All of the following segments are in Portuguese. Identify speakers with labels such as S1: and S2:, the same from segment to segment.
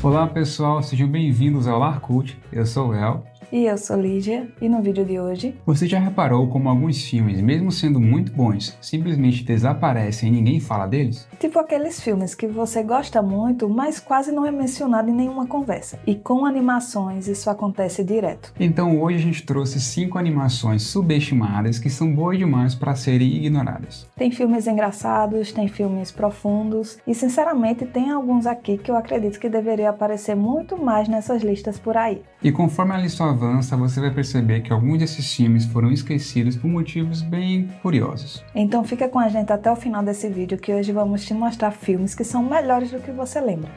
S1: Olá pessoal, sejam bem-vindos ao Lar Cult. Eu sou o El.
S2: E eu sou Lígia, e no vídeo de hoje...
S1: Você já reparou como alguns filmes, mesmo sendo muito bons, simplesmente desaparecem e ninguém fala deles?
S2: Tipo aqueles filmes que você gosta muito, mas quase não é mencionado em nenhuma conversa. E com animações isso acontece direto.
S1: Então hoje a gente trouxe 5 animações subestimadas que são boas demais para serem ignoradas.
S2: Tem filmes engraçados, tem filmes profundos, e sinceramente tem alguns aqui que eu acredito que deveria aparecer muito mais nessas listas por aí.
S1: E conforme a lista avança, você vai perceber que alguns desses filmes foram esquecidos por motivos bem curiosos.
S2: Então fica com a gente até o final desse vídeo que hoje vamos te mostrar filmes que são melhores do que você lembra.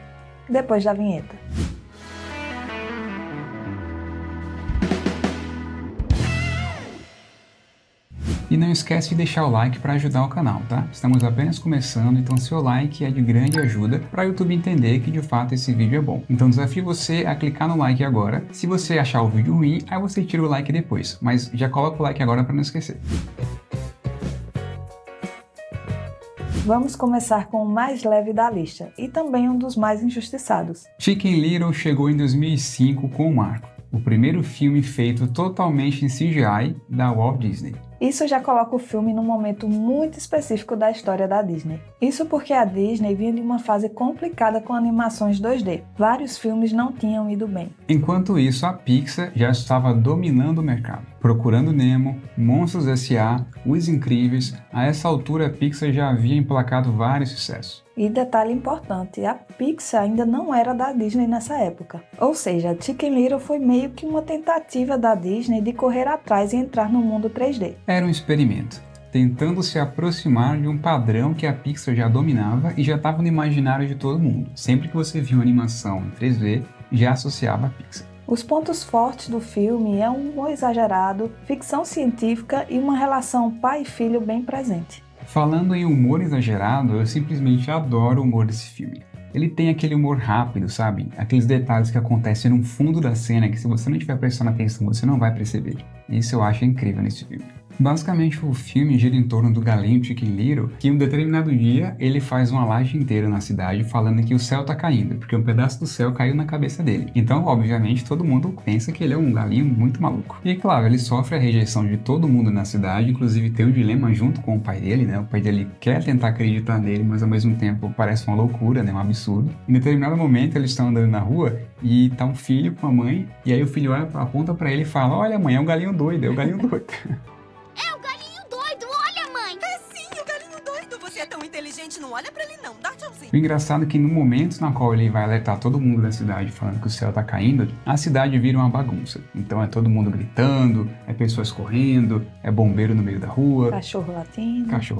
S2: Depois da vinheta.
S1: E não esquece de deixar o like para ajudar o canal, tá? Estamos apenas começando, então seu like é de grande ajuda para o YouTube entender que de fato esse vídeo é bom. Então desafio você a clicar no like agora. Se você achar o vídeo ruim, aí você tira o like depois, mas já coloca o like agora para não esquecer.
S2: Vamos começar com o mais leve da lista, e também um dos mais injustiçados.
S1: Chicken Little chegou em 2005 com o Marco, o primeiro filme feito totalmente em CGI da Walt Disney.
S2: Isso já coloca o filme num momento muito específico da história da Disney. Isso porque a Disney vinha de uma fase complicada com animações 2D. Vários filmes não tinham ido bem.
S1: Enquanto isso, a Pixar já estava dominando o mercado. Procurando Nemo, Monstros S.A., Os Incríveis, a essa altura a Pixar já havia emplacado vários sucessos.
S2: E detalhe importante, a Pixar ainda não era da Disney nessa época. Ou seja, Chicken Little foi meio que uma tentativa da Disney de correr atrás e entrar no mundo 3D.
S1: Era um experimento, tentando se aproximar de um padrão que a Pixar já dominava e já estava no imaginário de todo mundo. Sempre que você via uma animação em 3D, já associava a Pixar.
S2: Os pontos fortes do filme é um humor exagerado, ficção científica e uma relação pai e filho bem presente.
S1: Falando em humor exagerado, eu simplesmente adoro o humor desse filme. Ele tem aquele humor rápido, sabe? Aqueles detalhes que acontecem no fundo da cena que se você não estiver prestando atenção, você não vai perceber. Isso eu acho incrível nesse filme. Basicamente o filme gira em torno do galinho Chicken Little, que em um determinado dia ele faz uma laje inteira na cidade falando que o céu tá caindo, porque um pedaço do céu caiu na cabeça dele. Então, obviamente, todo mundo pensa que ele é um galinho muito maluco. E claro, ele sofre a rejeição de todo mundo na cidade, inclusive tem um dilema junto com o pai dele, né? O pai dele quer tentar acreditar nele, mas ao mesmo tempo parece uma loucura, né? Um absurdo. Em determinado momento eles estão andando na rua e tá um filho com a mãe, e aí o filho aponta pra ele e fala: "Olha mãe, é um galinho doido, é o galinho doido."
S3: Não olha pra ele não, dá tchauzinho.
S1: O engraçado é que no momento na qual ele vai alertar todo mundo da cidade falando que o céu tá caindo, a cidade vira uma bagunça. Então é todo mundo gritando, é pessoas correndo, é bombeiro no meio da rua,
S2: Cachorro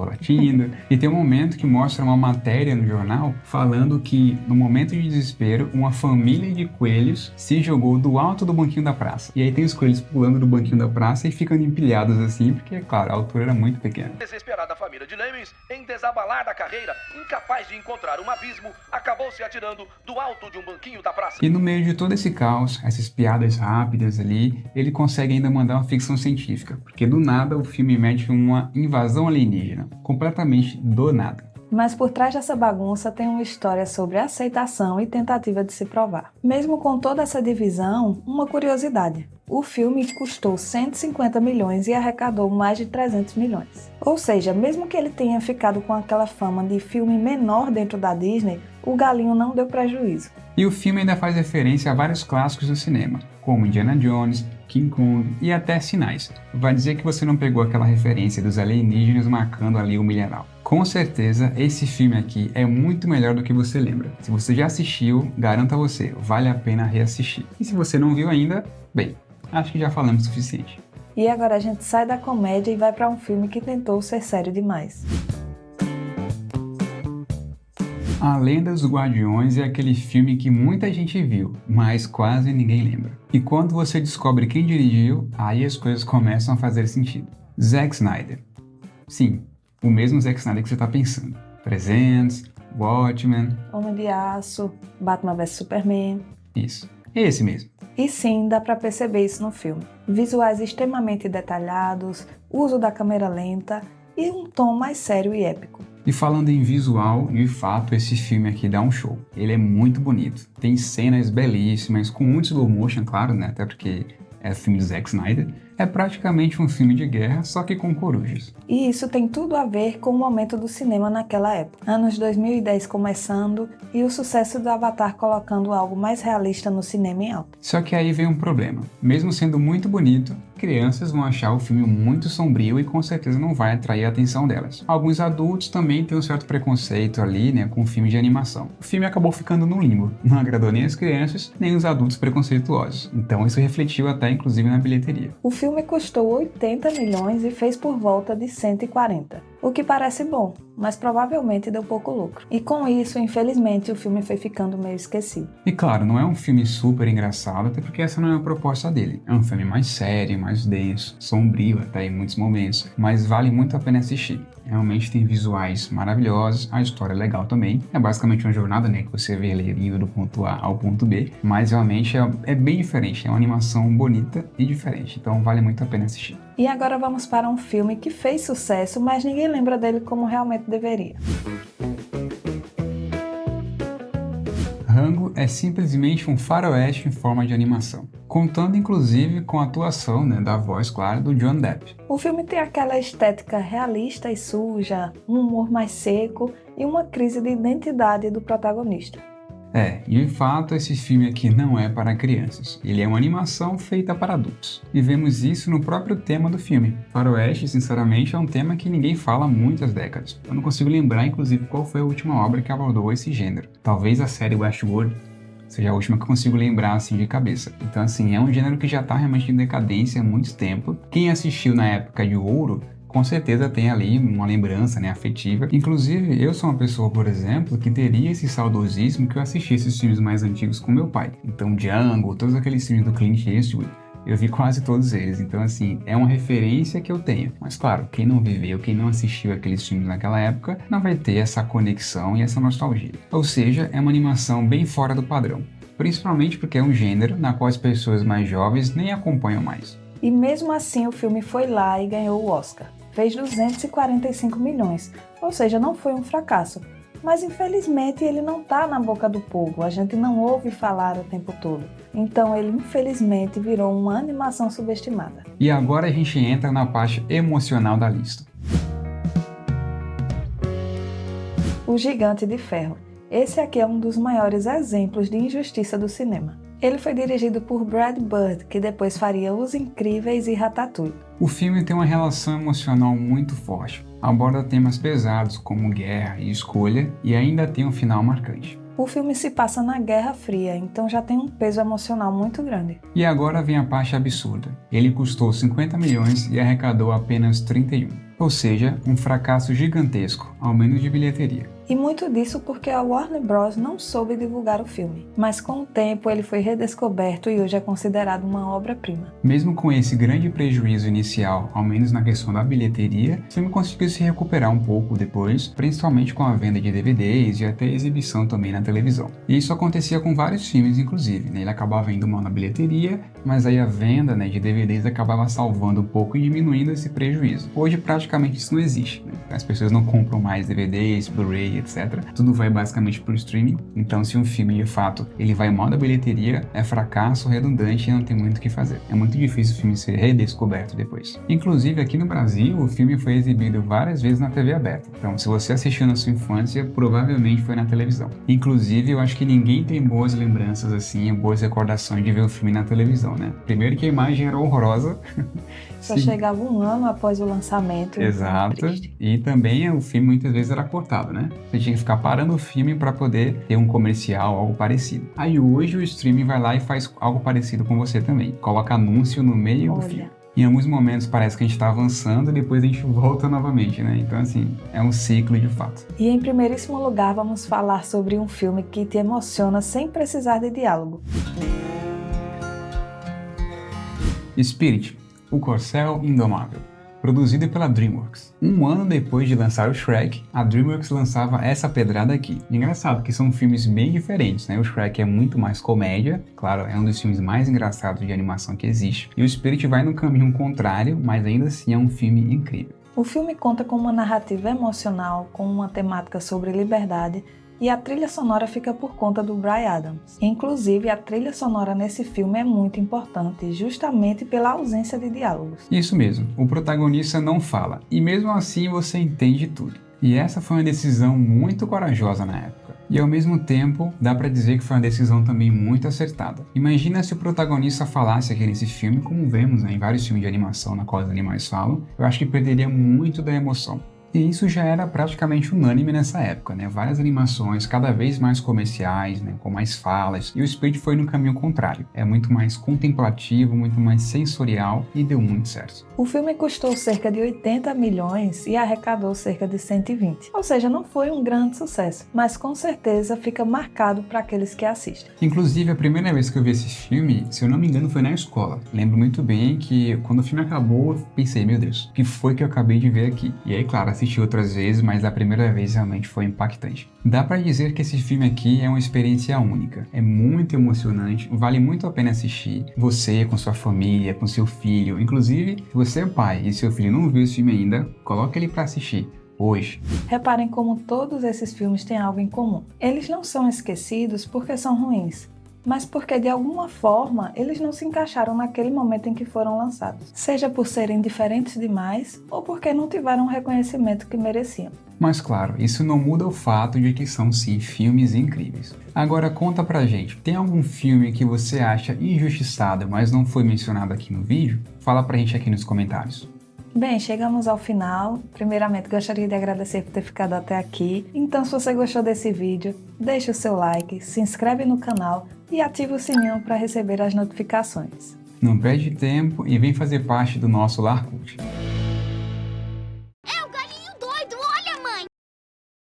S2: latindo.
S1: E tem um momento que mostra uma matéria no jornal falando que no momento de desespero, uma família de coelhos se jogou do alto do banquinho da praça. E aí tem os coelhos pulando do banquinho da praça e ficando empilhados assim, porque, claro, a altura era muito pequena.
S4: Desesperada a família de Lemmings, em desabalar da carreira, incapaz de encontrar um abismo, acabou se atirando do alto de um banquinho da praça.
S1: E no meio de todo esse caos, essas piadas rápidas ali, ele consegue ainda mandar uma ficção científica, porque do nada o filme mete uma invasão alienígena, completamente do nada.
S2: Mas por trás dessa bagunça tem uma história sobre aceitação e tentativa de se provar. Mesmo com toda essa divisão, uma curiosidade. O filme custou 150 milhões e arrecadou mais de 300 milhões. Ou seja, mesmo que ele tenha ficado com aquela fama de filme menor dentro da Disney, o galinho não deu prejuízo.
S1: E o filme ainda faz referência a vários clássicos do cinema, como Indiana Jones, King Kong e até Sinais. Vai dizer que você não pegou aquela referência dos alienígenas marcando ali o milharal. Com certeza, esse filme aqui é muito melhor do que você lembra. Se você já assistiu, garanto a você, vale a pena reassistir. E se você não viu ainda, bem, acho que já falamos o suficiente.
S2: E agora a gente sai da comédia e vai para um filme que tentou ser sério demais.
S1: A Lenda dos Guardiões é aquele filme que muita gente viu, mas quase ninguém lembra. E quando você descobre quem dirigiu, aí as coisas começam a fazer sentido. Zack Snyder. Sim, o mesmo Zack Snyder que você está pensando. 300, Watchmen...
S2: Homem de Aço, Batman vs Superman...
S1: Isso, é esse mesmo.
S2: E sim, dá pra perceber isso no filme. Visuais extremamente detalhados, uso da câmera lenta e um tom mais sério e épico.
S1: E falando em visual, de fato, esse filme aqui dá um show. Ele é muito bonito. Tem cenas belíssimas, com muito slow motion, claro, né? Até porque é filme de Zack Snyder. É praticamente um filme de guerra, só que com corujas.
S2: E isso tem tudo a ver com o momento do cinema naquela época. Anos 2010 começando e o sucesso do Avatar colocando algo mais realista no cinema em alta.
S1: Só que aí vem um problema. Mesmo sendo muito bonito, crianças vão achar o filme muito sombrio e com certeza não vai atrair a atenção delas. Alguns adultos também têm um certo preconceito ali, né, com o filme de animação. O filme acabou ficando no limbo. Não agradou nem as crianças, nem os adultos preconceituosos. Então isso refletiu até inclusive na bilheteria.
S2: O filme custou 80 milhões e fez por volta de 140, o que parece bom, mas provavelmente deu pouco lucro. E com isso, infelizmente, o filme foi ficando meio esquecido.
S1: E claro, não é um filme super engraçado, até porque essa não é a proposta dele. É um filme mais sério, mais denso, sombrio até em muitos momentos, mas vale muito a pena assistir. Realmente tem visuais maravilhosos, a história é legal também. É basicamente uma jornada, né, que você vê ele indo do ponto A ao ponto B, mas realmente é bem diferente, é uma animação bonita e diferente, então vale muito a pena assistir.
S2: E agora vamos para um filme que fez sucesso, mas ninguém lembra dele como realmente deveria.
S1: Rango é simplesmente um faroeste em forma de animação, contando inclusive com a atuação, né, da voz, claro, do Johnny Depp.
S2: O filme tem aquela estética realista e suja, um humor mais seco e uma crise de identidade do protagonista.
S1: E de fato esse filme aqui não é para crianças, ele é uma animação feita para adultos. E vemos isso no próprio tema do filme. Faroeste, sinceramente, é um tema que ninguém fala há muitas décadas. Eu não consigo lembrar, inclusive, qual foi a última obra que abordou esse gênero. Talvez a série Westworld seja a última que eu consigo lembrar assim de cabeça. Então assim, é um gênero que já está realmente em decadência há muito tempo. Quem assistiu na época de ouro, com certeza tem ali uma lembrança, né, afetiva. Inclusive, eu sou uma pessoa, por exemplo, que teria esse saudosismo que eu assisti esses filmes mais antigos com meu pai. Então, Django, todos aqueles filmes do Clint Eastwood, eu vi quase todos eles. Então, assim, é uma referência que eu tenho. Mas, claro, quem não viveu, quem não assistiu aqueles filmes naquela época, não vai ter essa conexão e essa nostalgia. Ou seja, é uma animação bem fora do padrão. Principalmente porque é um gênero na qual as pessoas mais jovens nem acompanham mais.
S2: E mesmo assim, o filme foi lá e ganhou o Oscar. Fez 245 milhões, ou seja, não foi um fracasso. Mas infelizmente ele não está na boca do povo, a gente não ouve falar o tempo todo. Então ele infelizmente virou uma animação subestimada.
S1: E agora a gente entra na parte emocional da lista.
S2: O Gigante de Ferro. Esse aqui é um dos maiores exemplos de injustiça do cinema. Ele foi dirigido por Brad Bird, que depois faria Os Incríveis e Ratatouille.
S1: O filme tem uma relação emocional muito forte, aborda temas pesados como guerra e escolha e ainda tem um final marcante.
S2: O filme se passa na Guerra Fria, então já tem um peso emocional muito grande.
S1: E agora vem a parte absurda. Ele custou 50 milhões e arrecadou apenas 31. Ou seja, um fracasso gigantesco, ao menos de bilheteria.
S2: E muito disso porque a Warner Bros. Não soube divulgar o filme. Mas com o tempo ele foi redescoberto e hoje é considerado uma obra-prima.
S1: Mesmo com esse grande prejuízo inicial, ao menos na questão da bilheteria, o filme conseguiu se recuperar um pouco depois, principalmente com a venda de DVDs e até exibição também na televisão. E isso acontecia com vários filmes, inclusive, né? Ele acabava indo mal na bilheteria, mas aí a venda, né, de DVDs acabava salvando um pouco e diminuindo esse prejuízo. Hoje praticamente isso não existe, né? As pessoas não compram mais DVDs, Blu-ray, etc. Tudo vai basicamente pro streaming. Então, se um filme, de fato, ele vai mal da bilheteria, é fracasso redundante e não tem muito o que fazer. É muito difícil o filme ser redescoberto depois. Inclusive, aqui no Brasil, o filme foi exibido várias vezes na TV aberta. Então, se você assistiu na sua infância, provavelmente foi na televisão. Inclusive, eu acho que ninguém tem boas lembranças, assim, boas recordações de ver o filme na televisão, né? Primeiro que a imagem era horrorosa.
S2: Só chegava um ano após o lançamento.
S1: Exato. E também o filme muitas vezes era cortado, né? Você tinha que ficar parando o filme para poder ter um comercial, algo parecido. Aí hoje o streaming vai lá e faz algo parecido com você também. Coloca anúncio no meio do filme. Em alguns momentos parece que a gente está avançando e depois a gente volta novamente, né? Então, assim, é um ciclo de fato.
S2: E em primeiríssimo lugar, vamos falar sobre um filme que te emociona sem precisar de diálogo.
S1: Spirit, o Corcel Indomável. Produzido pela DreamWorks. Um ano depois de lançar o Shrek, a DreamWorks lançava essa pedrada aqui. Engraçado que são filmes bem diferentes, né? O Shrek é muito mais comédia, claro, é um dos filmes mais engraçados de animação que existe. E o Spirit vai no caminho contrário, mas ainda assim é um filme incrível.
S2: O filme conta com uma narrativa emocional, com uma temática sobre liberdade, e a trilha sonora fica por conta do Bryan Adams. Inclusive, a trilha sonora nesse filme é muito importante, justamente pela ausência de diálogos.
S1: Isso mesmo, o protagonista não fala, e mesmo assim você entende tudo. E essa foi uma decisão muito corajosa na época. E ao mesmo tempo, dá pra dizer que foi uma decisão também muito acertada. Imagina se o protagonista falasse aqui nesse filme, como vemos em vários filmes de animação na qual os animais falam, eu acho que perderia muito da emoção. E isso já era praticamente unânime nessa época, né? Várias animações cada vez mais comerciais, né? Com mais falas, e o Spirit foi no caminho contrário. É muito mais contemplativo, muito mais sensorial e deu muito certo.
S2: O filme custou cerca de 80 milhões e arrecadou cerca de 120. Ou seja, não foi um grande sucesso, mas com certeza fica marcado para aqueles que assistem.
S1: Inclusive, a primeira vez que eu vi esse filme, se eu não me engano, foi na escola. Lembro muito bem que quando o filme acabou, eu pensei, meu Deus, o que foi que eu acabei de ver aqui? E aí, claro, assisti outras vezes, mas a primeira vez realmente foi impactante. Dá pra dizer que esse filme aqui é uma experiência única. É muito emocionante, vale muito a pena assistir. Você, com sua família, com seu filho. Inclusive, se você é pai e seu filho não viu esse filme ainda, coloca ele pra assistir hoje.
S2: Reparem como todos esses filmes têm algo em comum. Eles não são esquecidos porque são ruins, mas porque de alguma forma eles não se encaixaram naquele momento em que foram lançados. Seja por serem diferentes demais ou porque não tiveram o reconhecimento que mereciam.
S1: Mas claro, isso não muda o fato de que são sim filmes incríveis. Agora conta pra gente, tem algum filme que você acha injustiçado, mas não foi mencionado aqui no vídeo? Fala pra gente aqui nos comentários.
S2: Bem, chegamos ao final. Primeiramente, gostaria de agradecer por ter ficado até aqui. Então, se você gostou desse vídeo, deixe o seu like, se inscreve no canal e ative o sininho para receber as notificações.
S1: Não perde tempo e vem fazer parte do nosso Lar Cult.